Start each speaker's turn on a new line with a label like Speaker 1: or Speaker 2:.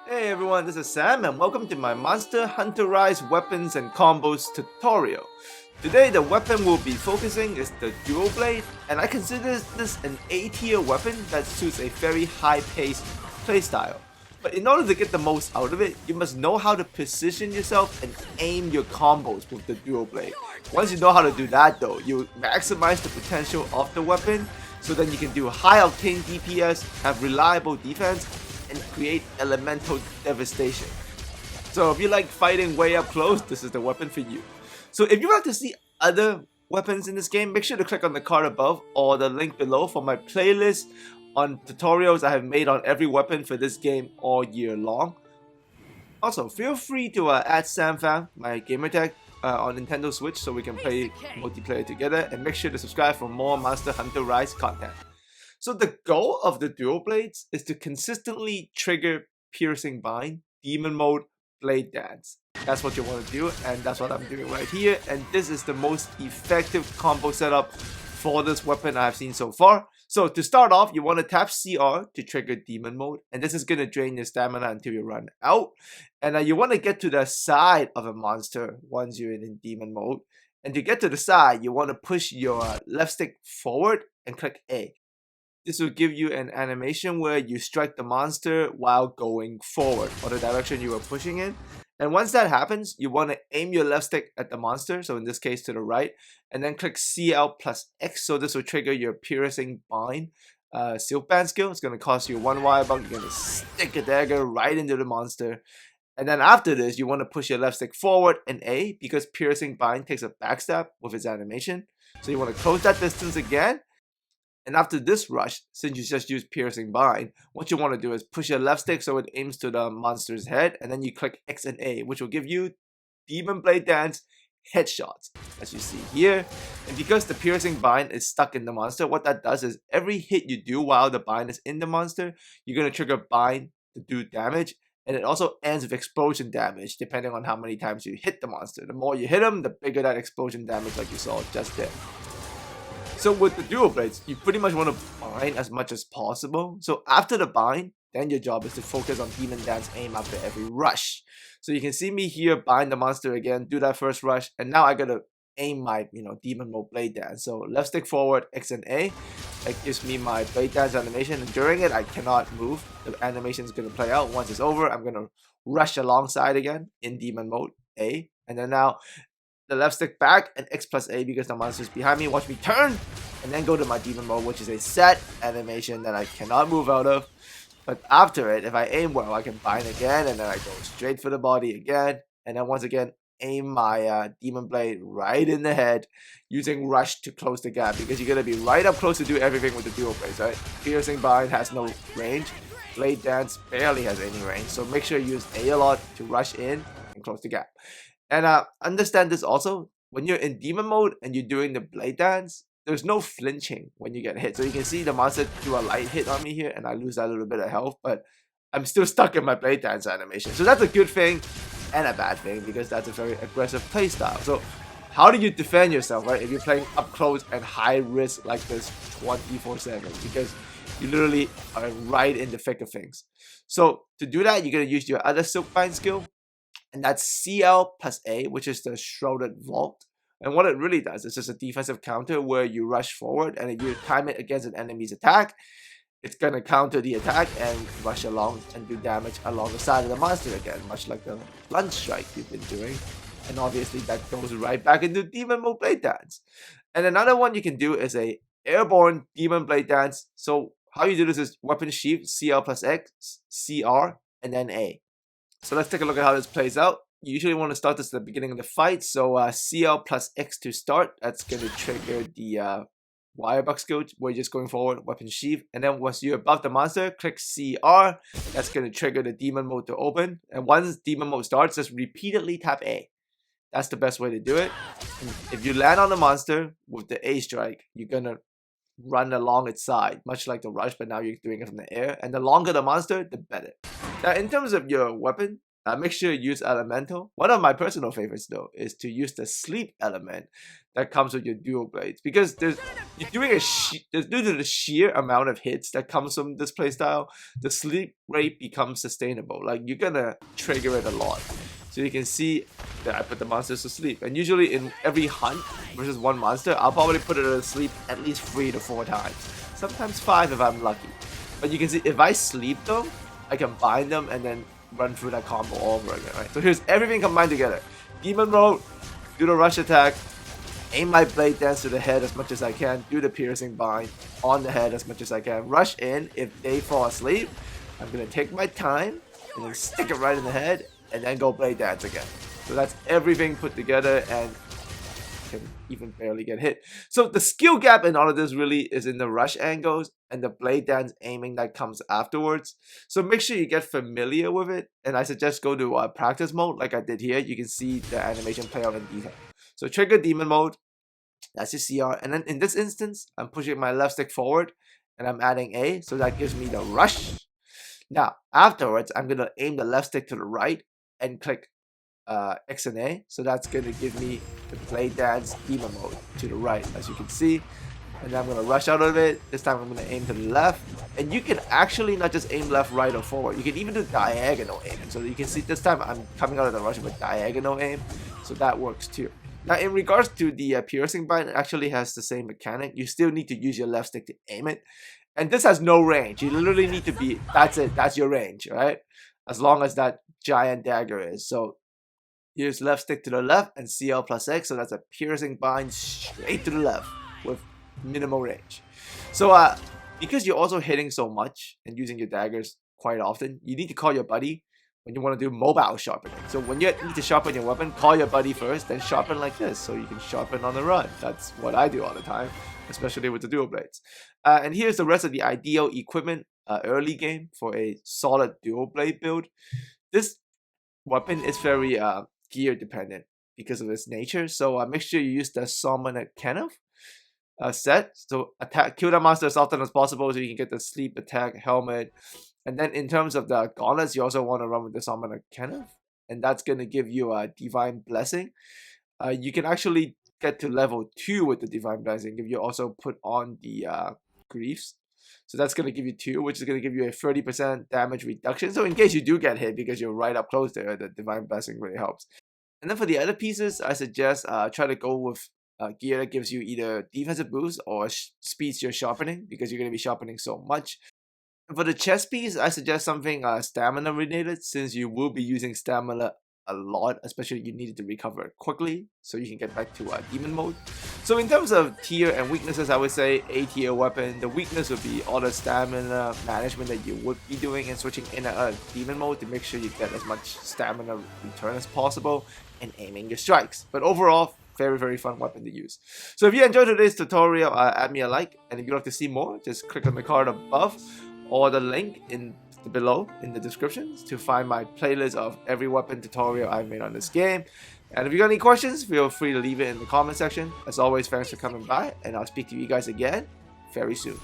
Speaker 1: Hey everyone, this is Sam and welcome to my Monster Hunter Rise weapons and combos tutorial. Today the weapon we'll be focusing is the Dual Blade, and I consider this an A tier weapon that suits a very high paced playstyle. But in order to get the most out of it, you must know how to position yourself and aim your combos with the Dual Blade. Once you know how to do that though, you maximize the potential of the weapon, so then you can do high octane DPS, have reliable defense, and create elemental devastation. So if you like fighting way up close, this is the weapon for you. So if you want to see other weapons in this game, make sure to click on the card above or the link below for my playlist on tutorials I have made on every weapon for this game all year long. Also, feel free to add SamFam, my gamertag, on Nintendo Switch so we can play multiplayer together, and make sure to subscribe for more Monster Hunter Rise content. So the goal of the Dual Blades is to consistently trigger Piercing Bind, Demon Mode, Blade Dance. That's what you want to do, and that's what I'm doing right here, and this is the most effective combo setup for this weapon I've seen so far. So to start off, you want to tap CR to trigger Demon Mode, and this is going to drain your stamina until you run out. And you want to get to the side of a monster once you're in Demon Mode. And to get to the side, you want to push your left stick forward and click A. This will give you an animation where you strike the monster while going forward, or the direction you are pushing in. And once that happens, you want to aim your left stick at the monster, so in this case to the right, and then click CL plus X, so this will trigger your Piercing Bind Silkbind skill. It's going to cost you 1 wire buck. You're going to stick a dagger right into the monster. And then after this, you want to push your left stick forward and A, because Piercing Bind takes a backstab with its animation. So you want to close that distance again. And after this rush, since you just used Piercing Bind, what you want to do is push your left stick so it aims to the monster's head, and then you click X and A, which will give you Demon Blade Dance headshots, as you see here. And because the Piercing Bind is stuck in the monster, what that does is every hit you do while the bind is in the monster, you're going to trigger bind to do damage. And it also ends with explosion damage, depending on how many times you hit the monster. The more you hit him, the bigger that explosion damage, like you saw just there. So with the Dual Blades, you pretty much want to bind as much as possible. So after the bind, then your job is to focus on Demon Dance aim after every rush. So you can see me here bind the monster again, do that first rush, and now I gotta aim my Demon Mode Blade Dance. So left stick forward, X and A. That gives me my Blade Dance animation, and during it I cannot move. The animation is gonna play out. Once it's over, I'm gonna rush alongside again in Demon Mode A, and then now the left stick back and X plus A because the monster's behind me. Watch me turn and then go to my Demon Mode, which is a set animation that I cannot move out of. But after it, if I aim well, I can bind again, and then I go straight for the body again, and then once again aim my Demon Blade right in the head using Rush to close the gap, because you're going to be right up close to do everything with the Dual Blades, right? Piercing Bind has no range. Blade Dance barely has any range, so make sure you use A a lot to rush in and close the gap. And understand this also, when you're in Demon Mode and you're doing the Blade Dance, there's no flinching when you get hit. So you can see the monster do a light hit on me here, and I lose that little bit of health, but I'm still stuck in my Blade Dance animation. So that's a good thing and a bad thing, because that's a very aggressive playstyle. So how do you defend yourself, right, if you're playing up close and high risk like this 24/7? Because you literally are right in the thick of things. So to do that, you're going to use your other Silkbind skill, and that's CL plus A, which is the Shrouded Vault. And what it really does is just a defensive counter where you rush forward, and if you time it against an enemy's attack, it's going to counter the attack and rush along and do damage along the side of the monster again, much like the Lunge Strike you've been doing. And obviously that goes right back into Demon Mode Blade Dance. And another one you can do is a Airborne Demon Blade Dance. So how you do this is Weapon Sheath, CL plus X, CR, and then A. So let's take a look at how this plays out. You usually want to start this at the beginning of the fight. So CL plus X to start. That's going to trigger the Wirebuck skill, where you're just going forward, Weapon Sheath. And then once you're above the monster, click CR. That's going to trigger the Demon Mode to open. And once Demon Mode starts, just repeatedly tap A. That's the best way to do it. And if you land on the monster with the A strike, you're going to run along its side, much like the rush, but now you're doing it from the air. And the longer the monster, the better. Now, in terms of your weapon, Make sure you use elemental. One of my personal favorites though is to use the sleep element that comes with your dual blades, because due to the sheer amount of hits that comes from this playstyle, the sleep rate becomes sustainable. Like, you're gonna trigger it a lot. So you can see that I put the monsters to sleep, and usually in every hunt versus one monster, I'll probably put it to sleep at least 3 to 4 times, sometimes 5 if I'm lucky. But you can see if I sleep them, I can bind them and then run through that combo all over again, right? So here's everything combined together. Demon mode, do the rush attack, aim my blade dance to the head as much as I can, do the piercing bind on the head as much as I can, rush in. If they fall asleep, I'm gonna take my time and then stick it right in the head and then go blade dance again. So that's everything put together, and can even barely get hit. So the skill gap in all of this really is in the rush angles and the blade dance aiming that comes afterwards. So make sure you get familiar with it, and I suggest go to practice mode like I did here. You can see the animation play out in detail. So trigger demon mode, that's your CR, and then in this instance I'm pushing my left stick forward and I'm adding A, so that gives me the rush. Now afterwards I'm gonna aim the left stick to the right and click X and A, so that's going to give me the blade dance demon mode to the right, as you can see. And then I'm going to rush out of it. This time I'm going to aim to the left, and you can actually not just aim left, right, or forward. You can even do diagonal aim. So you can see this time I'm coming out of the rush with diagonal aim, so that works too. Now in regards to the piercing bind, it actually has the same mechanic. You still need to use your left stick to aim it, and this has no range. You literally need to be, that's it, that's your range, right? As long as that giant dagger is. So use left stick to the left and CL plus X, so that's a piercing bind straight to the left with minimal range. So because you're also hitting so much and using your daggers quite often, you need to call your buddy when you want to do mobile sharpening. So when you need to sharpen your weapon, call your buddy first, then sharpen like this, so you can sharpen on the run. That's what I do all the time, especially with the dual blades. And here's the rest of the ideal equipment early game for a solid dual blade build. This weapon is very gear dependent because of its nature, so make sure you use the Summoner Kenneth set. So kill that monster as often as possible so you can get the sleep attack helmet. And then in terms of the gauntlets, you also want to run with the Summoner Kenneth, and that's going to give you a Divine Blessing. You can actually get to level 2 with the Divine Blessing if you also put on the Griefs. So that's going to give you 2, which is going to give you a 30% damage reduction. So in case you do get hit because you're right up close there, the Divine Blessing really helps. And then for the other pieces, I suggest try to go with gear that gives you either defensive boost or speeds your sharpening, because you're going to be sharpening so much. And for the chest piece, I suggest something stamina related, since you will be using stamina a lot, especially you need to recover it quickly so you can get back to demon mode. So in terms of tier and weaknesses, I would say A tier weapon. The weakness would be all the stamina management that you would be doing and switching in and out of demon mode to make sure you get as much stamina return as possible and aiming your strikes. But overall, very, very fun weapon to use. So if you enjoyed today's tutorial, add me a like, and if you'd like to see more, just click on the card above or the link below in the descriptions to find my playlist of every weapon tutorial I've made on this game. And if you got any questions, feel free to leave it in the comment section. As always, thanks for coming by, and I'll speak to you guys again very soon.